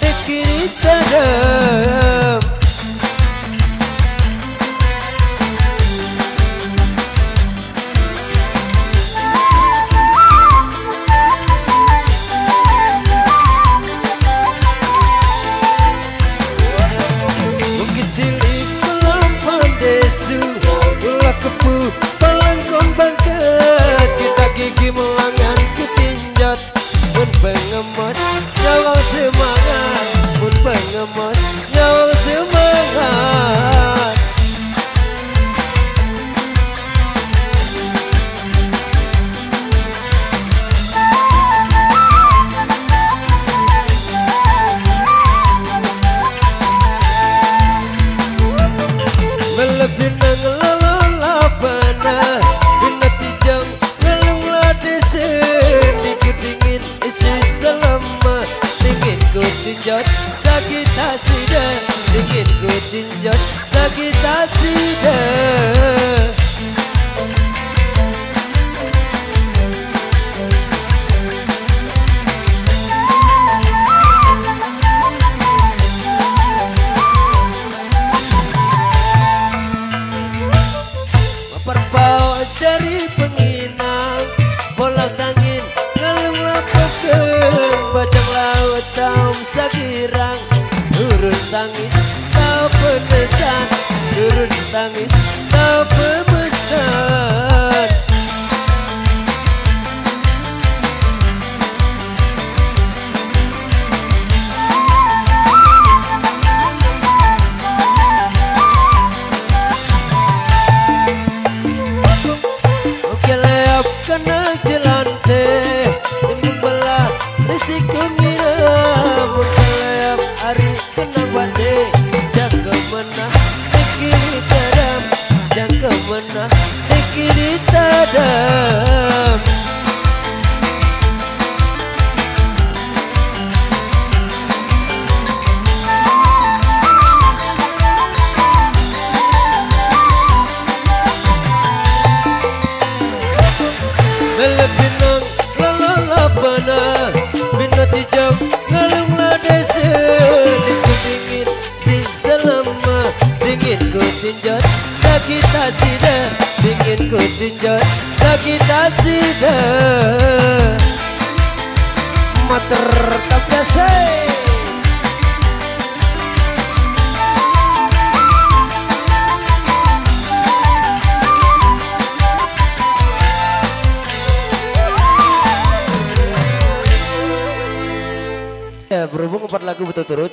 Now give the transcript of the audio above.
dikiri tadam. Pengemas nyawang semangat, pun pengemas nyawang semangat. Melebih nang lala bana, bina tijang ngalung ladesen, dikit dingin isi selama, dingin ku tinjot sakit hasida, dingin ku tinjot sakit hasida. Perbawa cari penginang, bola tangin ngalung lapakeun, bajang laut taum sagirang, turun tangis tau pemesan, turun tangis tau pemesan. Kena jelante, timbul belah risiko ngira, mengkelap hari kena bate, jaga menah dikiri tadam, jaga menah dikiri tadam. Melebinang lalala bana, bina tijam ngalung ladesen, dikit dingin si selama, dingin ku tinjot sakit hasida, dingin ku tinjot sakit hasida. Mater tapjase. Ya, berhubung 4 lagu berturut-turut